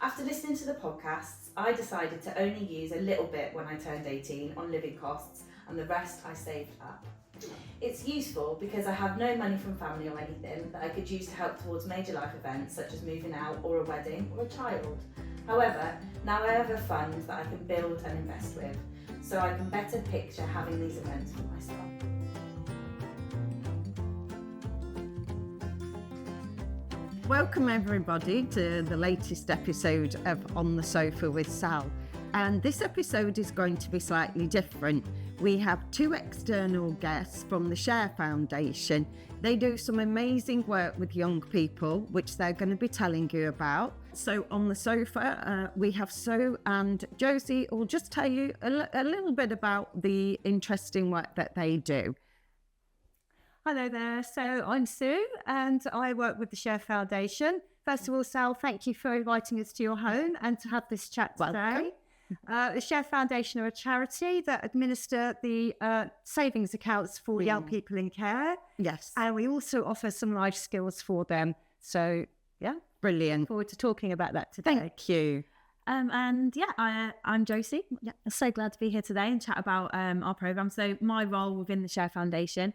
After listening to the podcasts, I decided to only use a little bit when I turned 18 on living costs, and the rest I saved up. It's useful because I have no money from family or anything that I could use to help towards major life events such as moving out or a wedding or a child. However, now I have a fund that I can build and invest with, so I can better picture having these events for myself. Welcome everybody to the latest episode of On the Sofa with Sal. And this episode is going to be slightly different. We have two external guests from the Share Foundation. They do some amazing work with young people, which they're going to be telling you about. So on the sofa, we have Sue and Josie who will just tell you a little bit about the interesting work that they do. Hello there. So I'm Sue and I work with the Share Foundation. First of all, Sal, thank you for inviting us to your home and to have this chat today. Welcome. The Share Foundation are a charity that administer the savings accounts for young people in care. Yes. And we also offer some life skills for them. So, yeah. Brilliant. Look forward to talking about that today. Thank you. I'm Josie. Yeah. I'm so glad to be here today and chat about our programme. So my role within the Share Foundation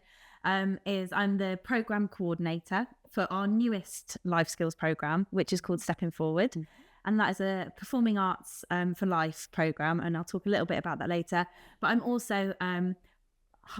is I'm the programme coordinator for our newest life skills programme, which is called Stepping Forward. Mm-hmm. And that is a performing arts for life programme. And I'll talk a little bit about that later. But I'm also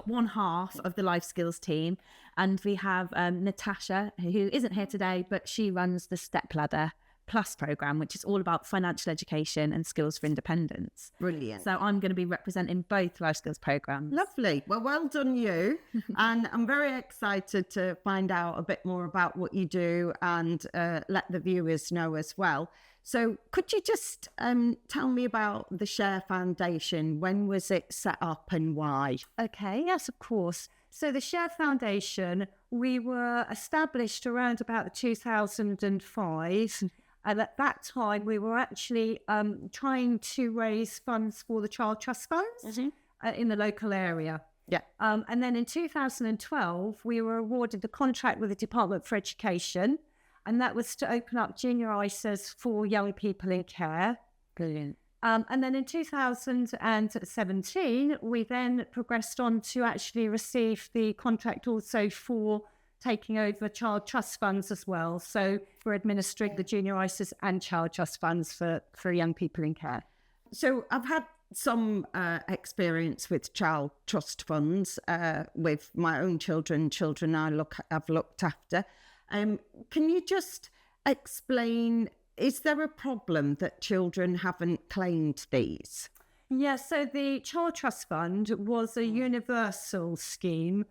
one half of the life skills team. And we have Natasha, who isn't here today, but she runs the Stepladder Plus programme, which is all about financial education and skills for independence. Brilliant. So I'm going to be representing both life skills programmes. Lovely. Well done you. And I'm very excited to find out a bit more about what you do and let the viewers know as well. So could you just tell me about the Share Foundation? When was it set up and why? Okay, yes, of course. So the Share Foundation, we were established around about 2005. And at that time, we were actually trying to raise funds for the Child Trust Funds in the local area. Yeah. And then in 2012, we were awarded the contract with the Department for Education, and that was to open up junior ISAs for young people in care. Brilliant. And then in 2017, we then progressed on to actually receive the contract also for taking over child trust funds as well. So we're administering the junior ISAs and child trust funds for young people in care. So I've had some experience with child trust funds with my own children I've looked after. Can you just explain, is there a problem that children haven't claimed these? Yeah, so the Child Trust Fund was a universal scheme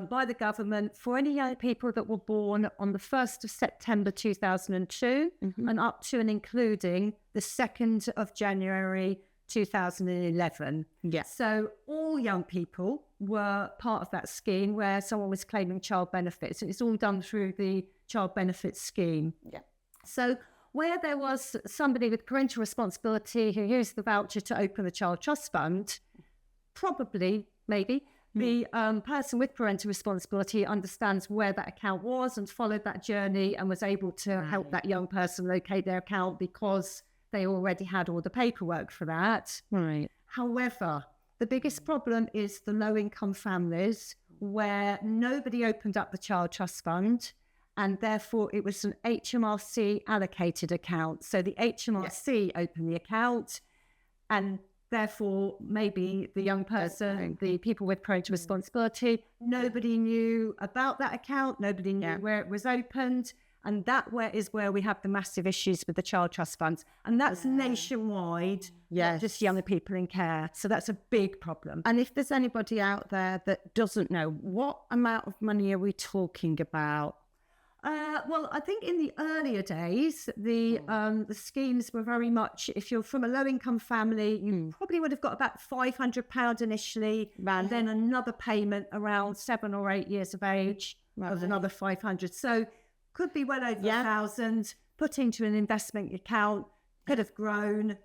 by the government for any young people that were born on the 1st of September 2002 and up to and including the 2nd of January 2011. Yeah. So all young people were part of that scheme where someone was claiming child benefits. It's all done through the child benefits scheme. Yeah. So where there was somebody with parental responsibility who used the voucher to open the Child Trust Fund, maybe, the person with parental responsibility understands where that account was and followed that journey and was able to help that young person locate their account because they already had all the paperwork for that. Right. However, the biggest problem is the low-income families where nobody opened up the Child Trust Fund and therefore it was an HMRC allocated account. So the HMRC opened the account and therefore, maybe the young person, the people with parental responsibility, nobody knew about that account, nobody knew where it was opened. And that is where we have the massive issues with the Child Trust Funds. And that's nationwide, not just young people in care. So that's a big problem. And if there's anybody out there that doesn't know, what amount of money are we talking about? Well, I think in the earlier days, the schemes were very much, if you're from a low-income family, you probably would have got about £500 initially, and then another payment around 7 or 8 years of age of another 500. So could be well over 1,000, put into an investment account, could have grown,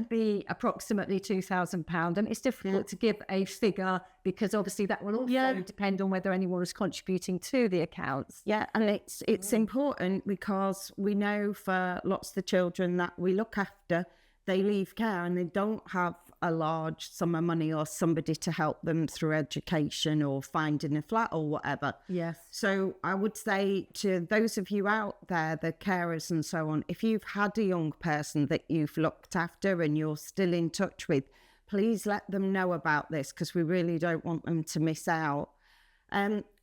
be approximately £2,000. And it's difficult to give a figure because obviously that will also depend on whether anyone is contributing to the accounts. Yeah, and it's important because we know for lots of the children that we look after, they leave care and they don't have a large sum of money or somebody to help them through education or finding a flat or whatever. Yes. So I would say to those of you out there, the carers and so on, if you've had a young person that you've looked after and you're still in touch with, please let them know about this because we really don't want them to miss out.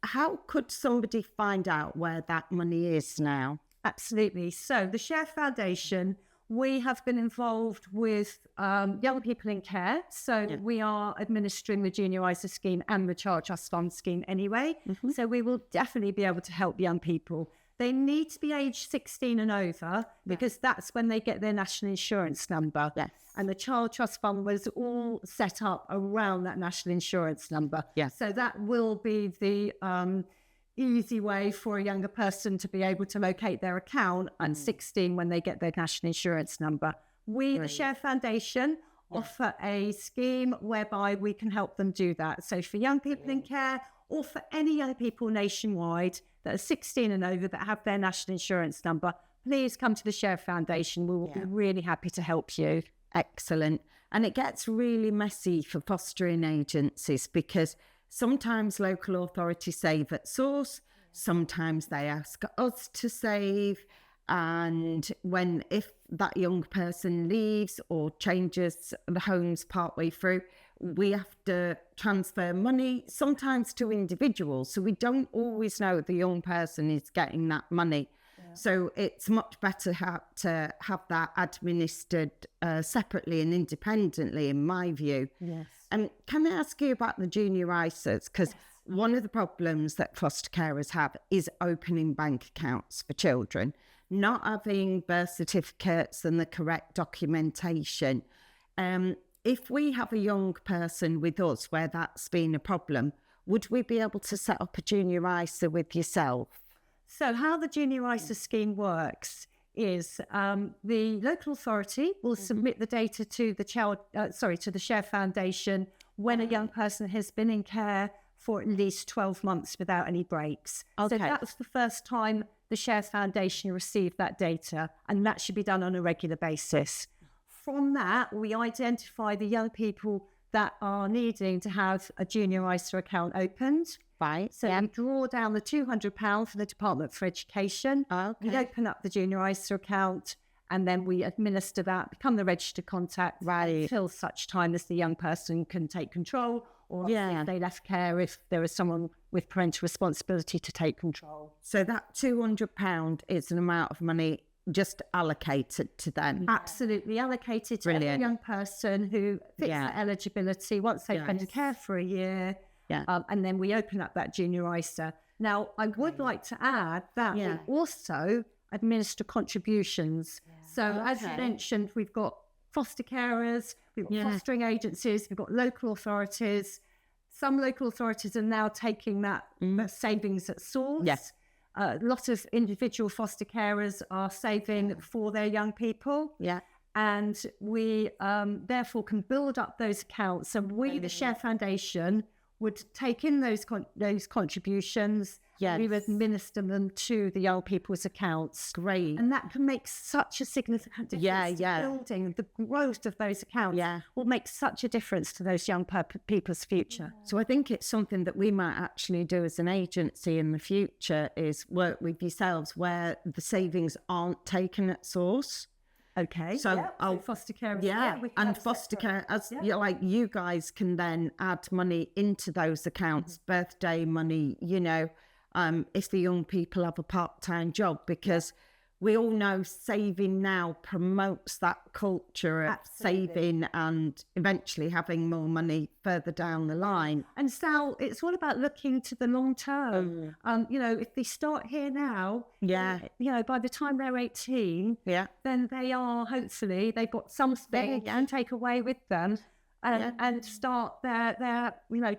How could somebody find out where that money is now? Absolutely. So the Share Foundation, we have been involved with young people in care. So we are administering the Junior ISA scheme and the Child Trust Fund scheme anyway. So we will definitely be able to help young people. They need to be aged 16 and over because that's when they get their national insurance number. Yes. And the Child Trust Fund was all set up around that national insurance number. Yes. So that will be the easy way for a younger person to be able to locate their account at 16 when they get their national insurance number. We, the Share Foundation, offer a scheme whereby we can help them do that. So for young people in care or for any young people nationwide that are 16 and over that have their national insurance number, please come to the Share Foundation. We will be really happy to help you. Excellent. And it gets really messy for fostering agencies because sometimes local authorities save at source, sometimes they ask us to save, and if that young person leaves or changes the homes partway through, we have to transfer money, sometimes to individuals, so we don't always know the young person is getting that money. So it's much better to have that administered separately and independently, in my view. Yes. Can I ask you about the junior ISAs? Because one of the problems that foster carers have is opening bank accounts for children, not having birth certificates and the correct documentation. If we have a young person with us where that's been a problem, would we be able to set up a junior ISA with yourself? So how the Junior ISA scheme works is the local authority will submit the data to the to the Share Foundation when a young person has been in care for at least 12 months without any breaks. So that was the first time the Share Foundation received that data, and that should be done on a regular basis. From that, we identify the young people that are needing to have a Junior ISA account opened. Right. So we draw down the £200 from the Department for Education. We open up the Junior ISA account and then we administer that, become the registered contact until such time as the young person can take control, or if they left care, if there is someone with parental responsibility to take control. So that £200 is an amount of money just allocated to them. Absolutely allocated to every young person who fits their eligibility once they've been in care for a year. And then we open up that Junior ISA. Now, I would like to add that we also administer contributions. So as you mentioned, we've got foster carers, we've got fostering agencies, we've got local authorities. Some local authorities are now taking that savings at source. A lot of individual foster carers are saving for their young people. And we therefore can build up those accounts. And we, the Share Foundation, would take in those contributions, we would administer them to the young people's accounts. Great. And that can make such a significant difference to building the growth of those accounts will make such a difference to those young people's future. So I think it's something that we might actually do as an agency in the future is work with yourselves where the savings aren't taken at source. Okay. So foster care. And foster care, as like you guys can then add money into those accounts, birthday money, if the young people have a part-time job, because we all know saving now promotes that culture of saving and eventually having more money further down the line. And Sal, it's all about looking to the long term. If they start here now, by the time they're 18, then they are, hopefully, they've got something to take away with them and start their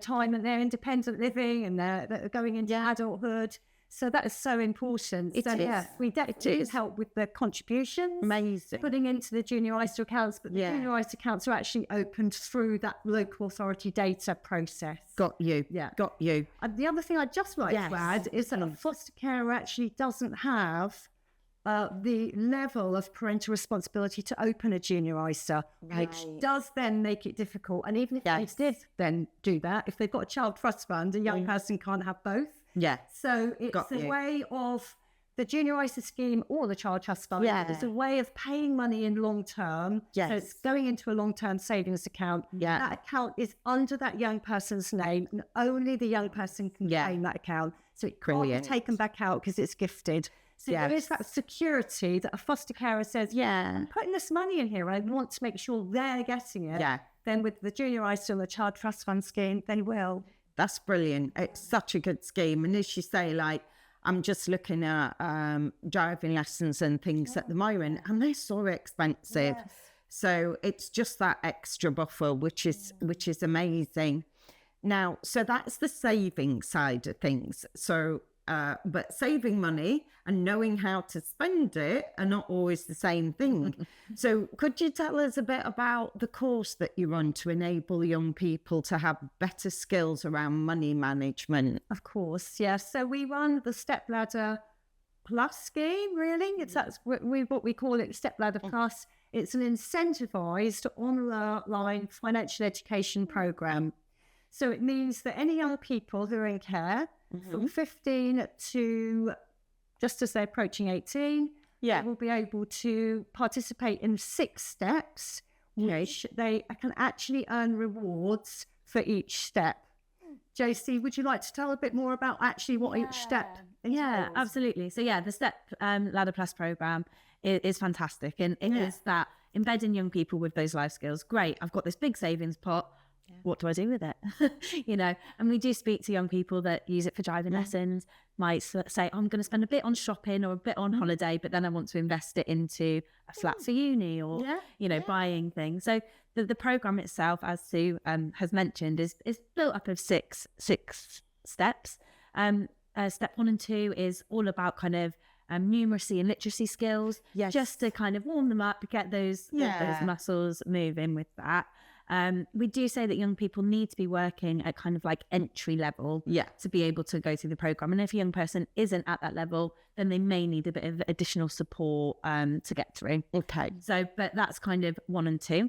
time and their independent living, and they're going into adulthood. So that is so important. It so, is. Yeah, we definitely help with the contributions, Amazing. putting into the junior ISA accounts, but the Yeah. junior ISA accounts are actually opened through that local authority data process. Got you. Yeah. Got you. And the other thing I'd just like Yes. to add is that a foster carer actually doesn't have the level of parental responsibility to open a junior ISA, which does then make it difficult. And even if they did then do that, if they've got a child trust fund, a young person can't have both. Yeah. So it's a way of the junior ISA scheme or the child trust fund. Yeah. It's a way of paying money in long term. Yes. So it's going into a long-term savings account. Yeah. That account is under that young person's name, and only the young person can claim that account. So it can't be taken back out because it's gifted. So there is that security that a foster carer says, I'm putting this money in here. I want to make sure they're getting it. Yeah. Then with the junior ISA and the child trust fund scheme, they will. That's brilliant. It's such a good scheme. And as you say, like, I'm just looking at driving lessons and things at the moment, and they're so expensive. Yes. So it's just that extra buffer, which is amazing. Now, so that's the saving side of things. So, but saving money and knowing how to spend it are not always the same thing. So could you tell us a bit about the course that you run to enable young people to have better skills around money management? Of course, yes. So we run the Stepladder Plus scheme, really. That's what we call it, Stepladder Plus. It's an incentivised online financial education programme. So it means that any young people who are in care from 15 to just as they're approaching 18, will be able to participate in 6 steps, which they can actually earn rewards for each step. Josie, would you like to tell a bit more about actually what each step entails? Yeah, absolutely. So the Stepladder Plus programme is fantastic, and it is that embedding young people with those life skills. Great, I've got this big savings pot. What do I do with it? And we do speak to young people that use it for driving lessons, might say, I'm going to spend a bit on shopping or a bit on holiday, but then I want to invest it into a flat for uni or, buying things. So the programme itself, as Sue has mentioned, is built up of six steps. Step 1 and 2 is all about kind of numeracy and literacy skills, just to kind of warm them up, get those muscles moving with that. We do say that young people need to be working at kind of like entry level to be able to go through the programme. And if a young person isn't at that level, then they may need a bit of additional support to get through. Okay. So, but that's kind of 1 and 2.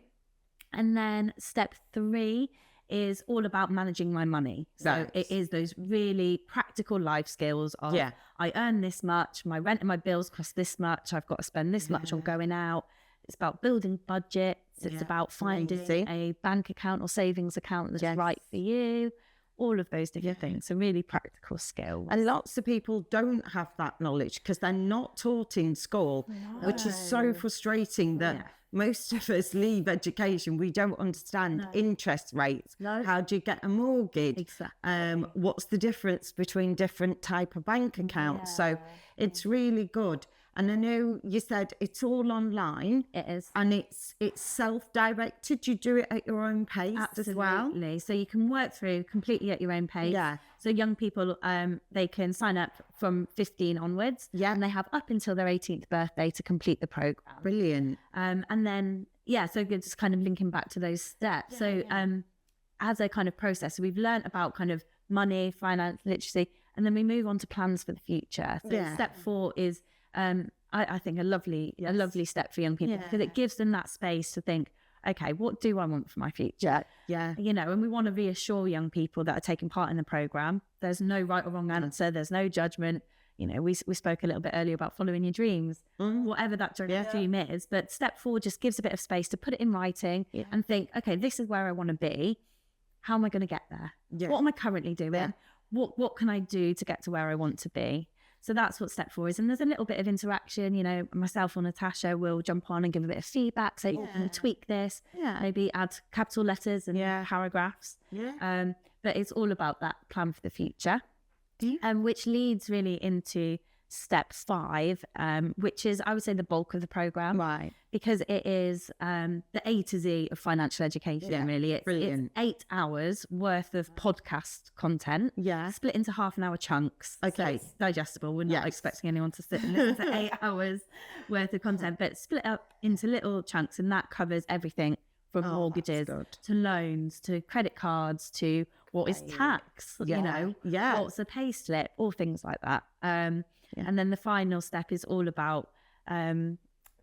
And then step 3 is all about managing my money. So it is those really practical life skills of I earn this much, my rent and my bills cost this much, I've got to spend this much on going out. It's about building budgets. It's about finding a bank account or savings account that's right for you. All of those different things. So really practical skills. And lots of people don't have that knowledge because they're not taught in school, which is so frustrating that most of us leave education. We don't understand interest rates. How do you get a mortgage? Exactly. What's the difference between different type of bank accounts? So it's really good. And I know you said it's all online. It is. And it's self-directed. You do it at your own pace as well. Absolutely. So you can work through completely at your own pace. Yeah. So young people, they can sign up from 15 onwards. Yeah. And they have up until their 18th birthday to complete the programme. Brilliant. And then, so just kind of linking back to those steps. As a kind of process, we've learned about kind of money, finance, literacy, and then we move on to plans for the future. So step 4 is... I think a lovely step for young people because it gives them that space to think, okay, what do I want for my future? And we want to reassure young people that are taking part in the programme. There's no right or wrong answer. There's no judgment. We spoke a little bit earlier about following your dreams, whatever that dream is. But step 4 just gives a bit of space to put it in writing and think, okay, this is where I want to be. How am I going to get there? What am I currently doing? What can I do to get to where I want to be? So that's what step 4 is. And there's a little bit of interaction, myself or Natasha will jump on and give a bit of feedback, say, can we tweak this? Maybe add capital letters and paragraphs. But it's all about that plan for the future, which leads really into step 5, which is, I would say, the bulk of the program, Right. because it is the A to Z of financial education. Really, it's brilliant. 8 hours worth of podcast content, Yeah. split into half-an-hour chunks. So Okay. it's digestible. We're not Yes. expecting anyone to sit and listen to 8 hours worth of content, but split up into little chunks, and that covers everything from mortgages to loans to credit cards to what is tax, you know, what's a pay slip, all things like that. And then the final step is all about kind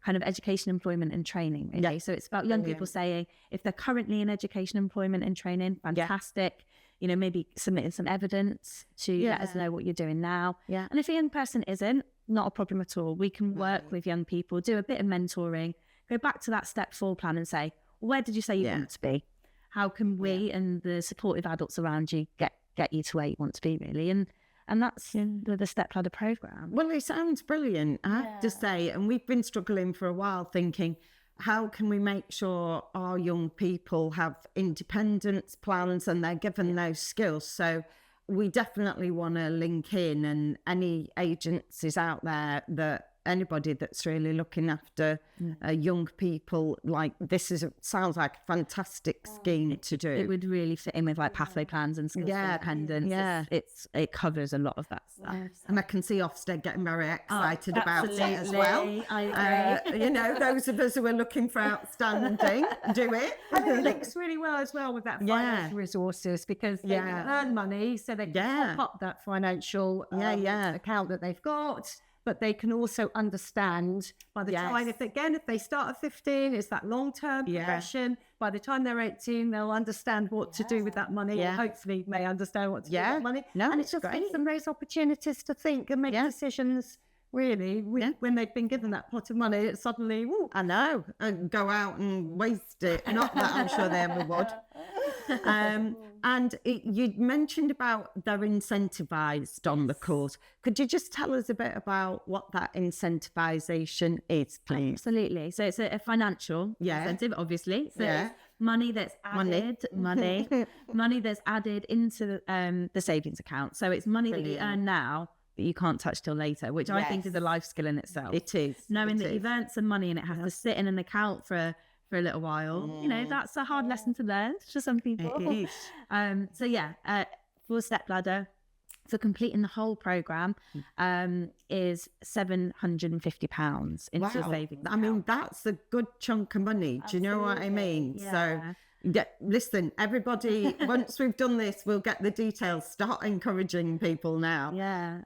of education, employment and training. Really. So it's about young people saying, if they're currently in education, employment and training, fantastic. You know, maybe submitting some evidence to let us know what you're doing now. Yeah. And if a young person isn't, not a problem at all. We can work with young people, do a bit of mentoring, go back to that step 4 plan and say, where did you say you want to be? How can we and the supportive adults around you get you to where you want to be, really? And that's the Stepladder Programme. Well, it sounds brilliant, I have to say. And we've been struggling for a while thinking, how can we make sure our young people have independence plans and they're given those skills? So we definitely want to link in, and any agencies out there, that anybody that's really looking after young people, like this sounds like a fantastic scheme to do. It would really fit in with like pathway plans and skills for independence. It covers a lot of that stuff. And I can see Ofsted getting very excited about it as well. I agree. You know, those of us who are looking for outstanding, do it. And it links really well as well with that financial resources, because they can earn money, so they can top up that financial account that they've got. But they can also understand by the time, if they start at 15, it's that long-term progression. By the time they're 18, they'll understand what to do with that money, or hopefully may understand what to do with that money. And it just gives them those opportunities to think and make decisions, really, when they've been given that pot of money. It's suddenly, I know, and go out and waste it. Not that I'm sure they ever would. And you mentioned about they're incentivised on the course. Could you just tell us a bit about what that incentivisation is, please? Absolutely. So it's a financial incentive, obviously. So it's money that's added, money that's added into the savings account. So it's money that you earn now that you can't touch till later, which I think is a life skill in itself. It is. Knowing that you've earned some money and it has to sit in an account for a little while, you know, that's a hard lesson to learn for some people. It is. For Stepladder, for completing the whole programme, is £750 into a savings account. I mean, that's a good chunk of money. Do you know what I mean? So listen, everybody, once we've done this, we'll get the details. Start encouraging people now.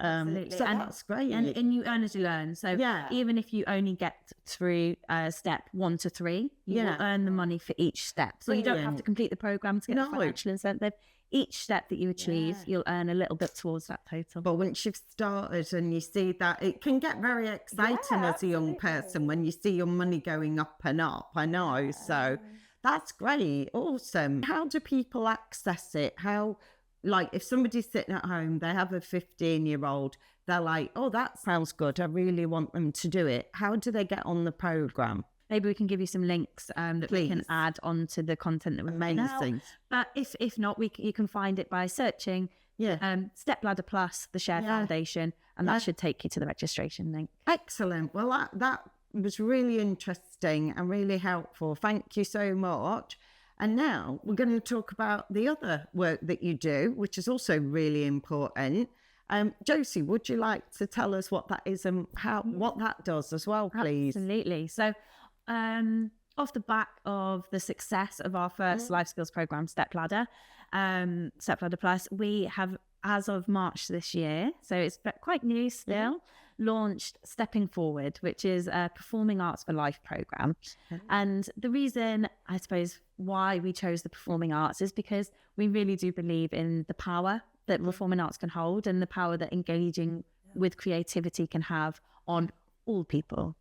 Absolutely. So that's great. And you earn as you learn. So even if you only get through step 1 to 3, you will earn the money for each step. So you don't have to complete the programme to get the financial incentive. Each step that you achieve, you'll earn a little bit towards that total. But once you've started and you see that, it can get very exciting as a young person when you see your money going up and up. I know. So that's great. Awesome. How do people access it? How, like, if somebody's sitting at home, they have a 15-year-old, they're like, oh, that sounds good. I really want them to do it. How do they get on the programme? Maybe we can give you some links that we can add onto the content that we're amazing. But if not, you can find it by searching Stepladder Plus, the Share Foundation, and that should take you to the registration link. Excellent. Well, that was really interesting and really helpful. Thank you so much. And now we're going to talk about the other work that you do, which is also really important. Josie, would you like to tell us what that is and what that does as well, please? Absolutely. So off the back of the success of our first life skills program, Stepladder Plus, we have, as of March this year, so it's quite new still, launched Stepping Forward, which is a performing arts for life program. And the reason, I suppose, why we chose the performing arts is because we really do believe in the power that performing arts can hold and the power that engaging with creativity can have on all people,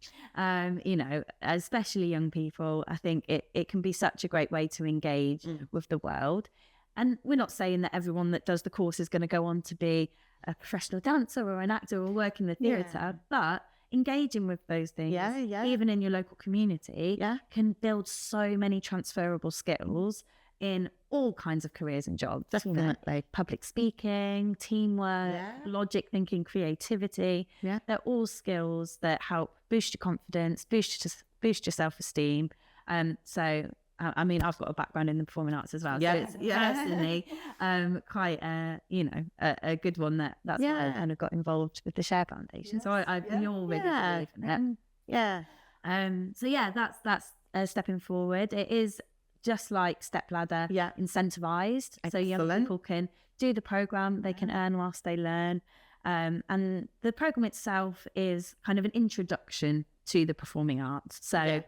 you know, especially young people. I think it can be such a great way to engage with the world. And we're not saying that everyone that does the course is going to go on to be a professional dancer or an actor or work in the theatre, but engaging with those things, even in your local community, can build so many transferable skills in all kinds of careers and jobs. Definitely. Public speaking, teamwork, Yeah. logic thinking, creativity. Yeah. They're all skills that help boost your confidence, boost your self-esteem. So, I mean, I've got a background in the performing arts as well. Yeah. So it's personally quite a good one that's why I kind of got involved with the Share Foundation. So I really believe in it. Yeah. So yeah, that's stepping forward. It is just like Stepladder, incentivized. So young Excellent. people can do the program, they can earn whilst they learn. And the program itself is kind of an introduction to the performing arts. So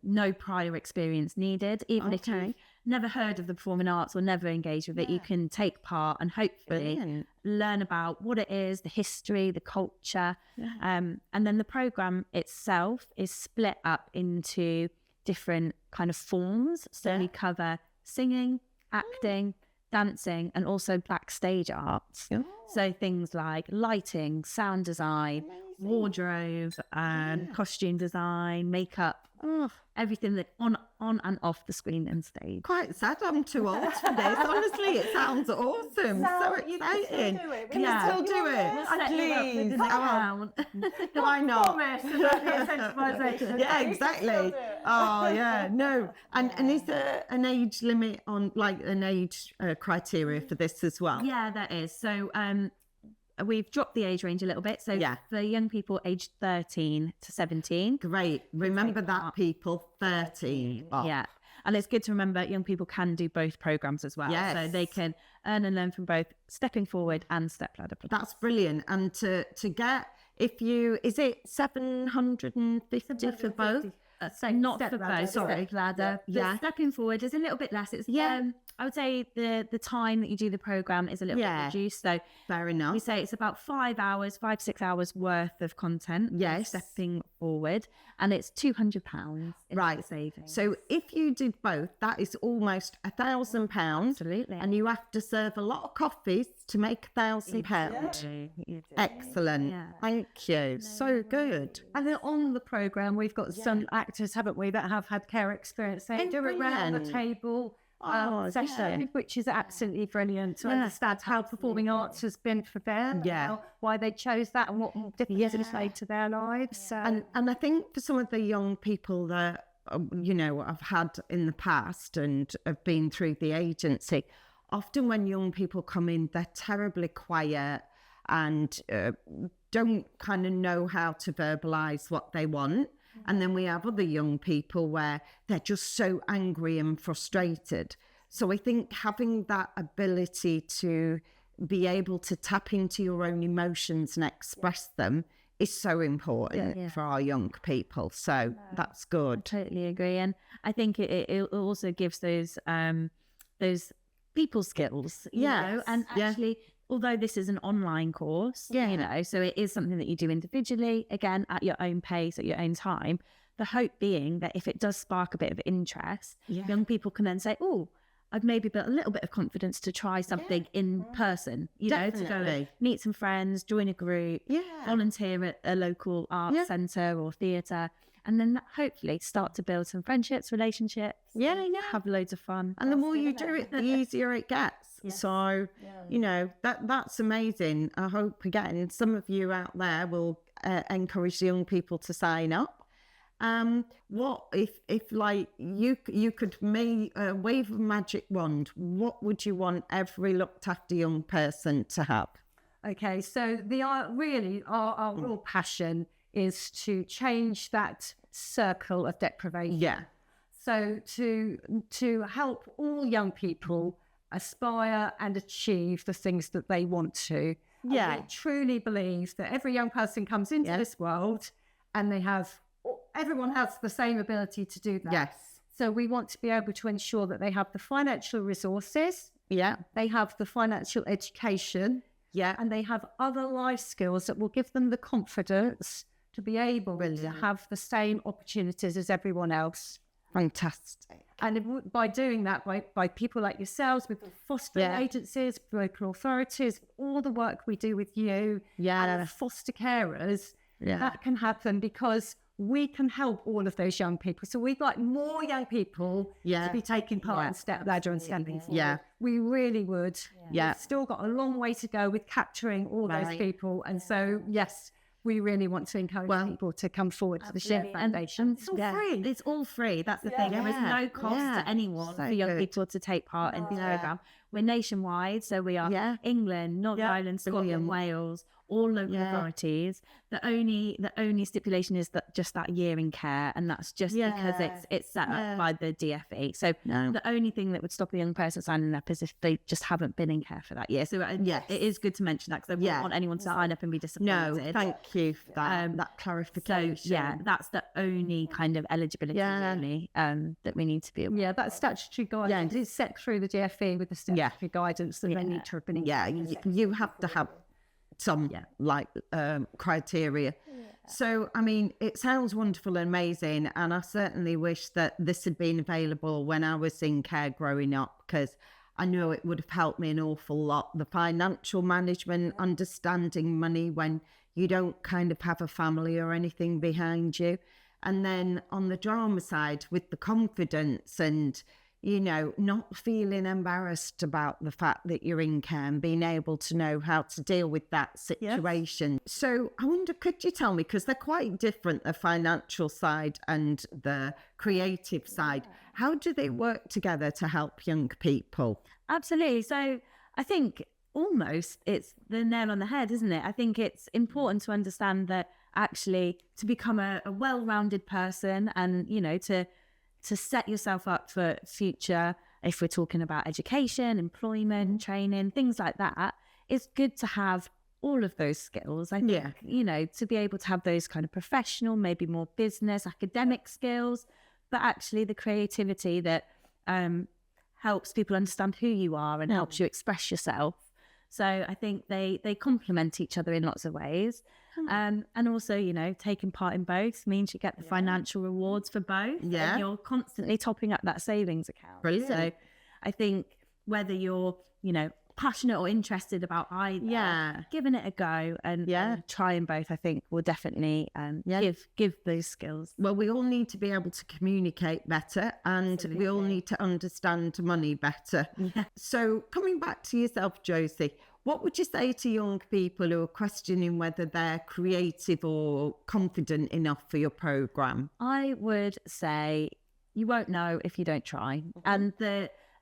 no prior experience needed. Even if you've never heard of the performing arts or never engaged with it, you can take part and hopefully learn about what it is, the history, the culture. And then the program itself is split up into different kind of forms. So we cover singing, acting, dancing, and also backstage arts. So things like lighting, sound design, wardrobe, costume design, makeup, everything that on and off the screen and stage. Quite sad I'm too old for this. Honestly, it sounds awesome. So exciting. Can you still do it? Please. Why not? Yeah, exactly. Oh, yeah. No. And is there an age limit on, like, an age criteria for this as well? Yeah, there is. So we've dropped the age range a little bit. So for young people aged 13 to 17. Great. Remember that, people, 13. Yeah. And it's good to remember young people can do both programs as well. Yes. So they can earn and learn from both Stepping Forward and Stepladder. That's brilliant. And to get, is it 750 for both? So not for Stepladder, both, sorry. Stepladder. Yeah. Stepping Forward is a little bit less. It's I would say the time that you do the program is a little bit reduced. So Fair enough. we say it's about 5 hours, 6 hours worth of content. Yes. Stepping Forward, and it's £200. Right. Savings. So if you did both, that is almost £1,000. Absolutely. And you have to serve a lot of coffees to make £1,000. You do. Excellent. Yeah. Thank you. So good. And then on the programme, we've got some actors, haven't we, that have had care experience. They do it around the brilliant. table session, which is absolutely brilliant to Yeah. understand how performing arts has been for them, Yeah. why they chose that and what difference it's made to their lives. So, And I think for some of the young people that, I've had in the past and have been through the agency, often when young people come in, they're terribly quiet and don't kind of know how to verbalise what they want. And then we have other young people where they're just so angry and frustrated. So I think having that ability to be able to tap into your own emotions and express them is so important for our young people. So that's good. Totally agree, and I think it also gives those people skills, you know, and actually, although this is an online course, you know, so it is something that you do individually, again, at your own pace, at your own time. The hope being that if it does spark a bit of interest, young people can then say, oh, I've maybe built a little bit of confidence to try something in person, you know, to go and meet some friends, join a group, volunteer at a local arts centre or theatre, and then hopefully start to build some friendships, relationships, have loads of fun. And the more you do it, the easier it gets. So, that's amazing. I hope, again, some of you out there will encourage young people to sign up. What if like you could wave a magic wand, what would you want every looked after young person to have? okay, so our real passion is to change that circle of deprivation. Yeah. So to help all young people aspire and achieve the things that they want to. Yeah. And we truly believe that every young person comes into this world and everyone has the same ability to do that. Yes. So we want to be able to ensure that they have the financial resources, they have the financial education, and they have other life skills that will give them the confidence to be able to have the same opportunities as everyone else. Fantastic. And by doing that, by people like yourselves, with fostering agencies, local authorities, all the work we do with you, and the foster carers, that can happen because we can help all of those young people. So we'd like more young people to be taking part in Stepladder and Stepping Forward. Yeah. We really would. Yeah. We've still got a long way to go with capturing all those people. And so, yes, we really want to encourage people to come forward to the Share Foundation. It's all free. It's all free. That's the thing. There is no cost to anyone for young people to take part in this programme. We're nationwide, so we are England, Northern Ireland, Scotland, Wales, all local authorities. The only stipulation is that just that year in care, and that's just because it's set up by the DfE. So the only thing that would stop a young person signing up is if they just haven't been in care for that year. So it is good to mention that, because I wouldn't want anyone to sign up and be disappointed. No, thank you for that clarification. So that's the only kind of eligibility really, that we need to be aware. Yeah, that statutory guidance is set through the DfE with the statutory guidance that they need to have been in. You have to have some criteria. So, I mean, it sounds wonderful and amazing, and I certainly wish that this had been available when I was in care growing up, because I know it would have helped me an awful lot. The financial management, understanding money when you don't kind of have a family or anything behind you. And then on the drama side, with the confidence and, you know, not feeling embarrassed about the fact that you're in care and being able to know how to deal with that situation. So I wonder, could you tell me, because they're quite different, the financial side and the creative side, how do they work together to help young people? Absolutely. So I think almost it's the nail on the head, isn't it? I think it's important to understand that actually to become a well-rounded person and, you know, to set yourself up for future, if we're talking about education, employment, training, things like that, it's good to have all of those skills. I think, you know, to be able to have those kind of professional, maybe more business, academic skills, but actually the creativity that helps people understand who you are and helps you express yourself. So I think they complement each other in lots of ways. And also, you know, taking part in both means you get the financial rewards for both. Yeah. And you're constantly topping up that savings account. Brilliant. So I think whether you're, you know, passionate or interested about either, giving it a go and trying both, I think will definitely give those skills. Well, we all need to be able to communicate better, and we all need to understand money better. Yeah. So coming back to yourself, Josie, what would you say to young people who are questioning whether they're creative or confident enough for your programme? I would say you won't know if you don't try. And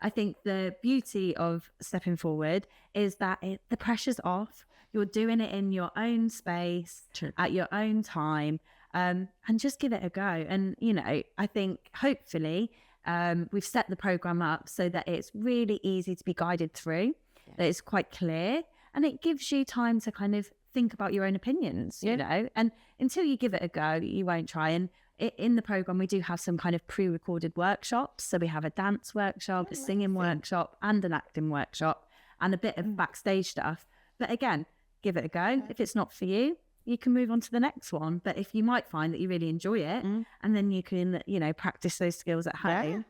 I think the beauty of Stepping Forward is that the pressure's off. You're doing it in your own space, at your own time, and just give it a go. And, you know, I think hopefully we've set the programme up so that it's really easy to be guided through, that it's quite clear, and it gives you time to kind of think about your own opinions, you know, and until you give it a go, you won't try. And in the programme, we do have some kind of pre-recorded workshops. So we have a dance workshop, a singing workshop, and an acting workshop, and a bit of backstage stuff. But again, give it a go. If it's not for you, you can move on to the next one. But if you might find that you really enjoy it, and then you can, you know, practice those skills at home.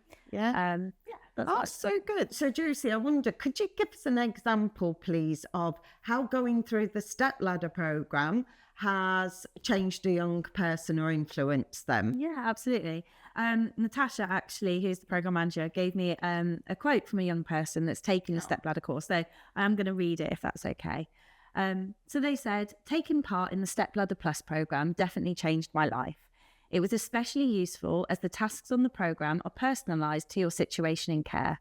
That's so good. So, Josie, I wonder, could you give us an example, please, of how going through the Stepladder Programme has changed a young person or influenced them? Yeah, absolutely. Natasha, actually, who's the programme manager, gave me a quote from a young person that's taken the Stepladder course. So I am going to read it if that's okay. So they said, taking part in the Stepladder Plus programme definitely changed my life. It was especially useful as the tasks on the programme are personalised to your situation in care.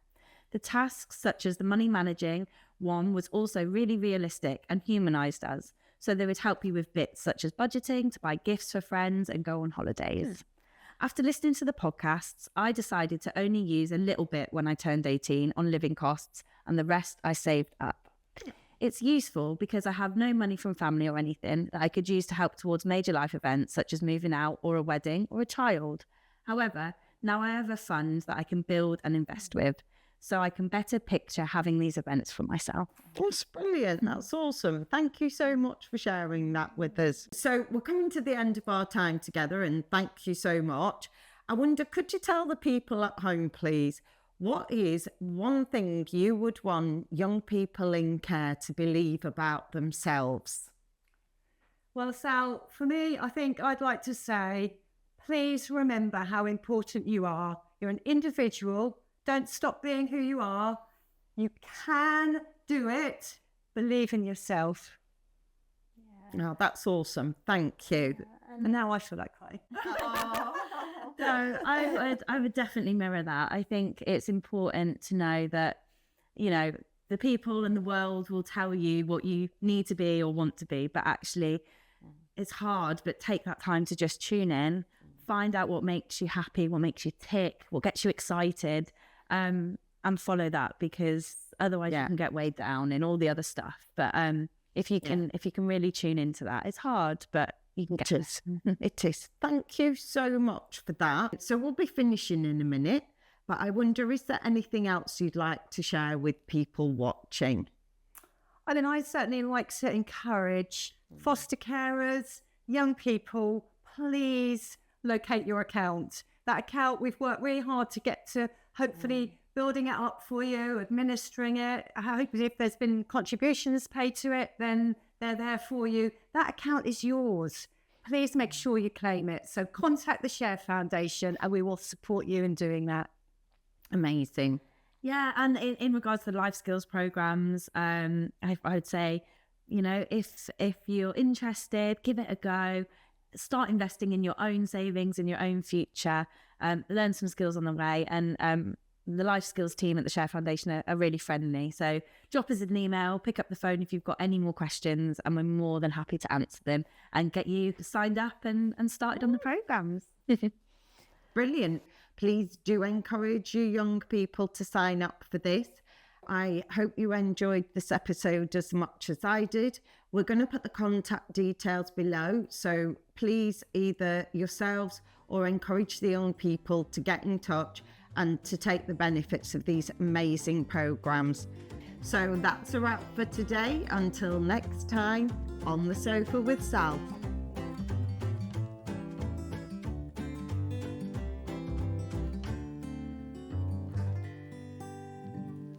The tasks, such as the money managing one, was also really realistic and humanised us. So they would help you with bits such as budgeting, to buy gifts for friends and go on holidays. After listening to the podcasts, I decided to only use a little bit when I turned 18 on living costs, and the rest I saved up. It's useful because I have no money from family or anything that I could use to help towards major life events such as moving out or a wedding or a child. However, now I have a fund that I can build and invest with, so I can better picture having these events for myself. That's brilliant. That's awesome. Thank you so much for sharing that with us. So we're coming to the end of our time together, and thank you so much. I wonder, could you tell the people at home, please, what is one thing you would want young people in care to believe about themselves? Well, Sal, for me, I think I'd like to say please remember how important you are. You're an individual. Don't stop being who you are. You can do it. Believe in yourself. Oh, that's awesome. Thank you. And now I feel like crying. So I would definitely mirror that. I think it's important to know that, you know, the people in the world will tell you what you need to be or want to be, but actually it's hard. But take that time to just tune in, find out what makes you happy, what makes you tick, what gets you excited, and follow that, because otherwise you can get weighed down in all the other stuff. But if you can really tune into that, it's hard, but you can get it. It is. Thank you so much for that. So we'll be finishing in a minute, but I wonder, is there anything else you'd like to share with people watching? I mean, I certainly like to encourage foster carers, young people, please locate your account. That account, we've worked really hard to get to, hopefully building it up for you, administering it. I hope if there's been contributions paid to it, then they're there for you. That account is yours. Please make sure you claim it. So contact the Share Foundation and we will support you in doing that. Amazing. Yeah, and in regards to the life skills programs, I would say, you know, if you're interested, give it a go. Start investing in your own savings, in your own future. Learn some skills on the way, and the life skills team at the Share Foundation are really friendly. So drop us an email, pick up the phone if you've got any more questions, and we're more than happy to answer them and get you signed up and started on the programs. Brilliant. Please do encourage you young people to sign up for this. I hope you enjoyed this episode as much as I did. We're going to put the contact details below, so please either yourselves or encourage the young people to get in touch and to take the benefits of these amazing programs. So that's a wrap for today. Until next time, on the sofa with Sal.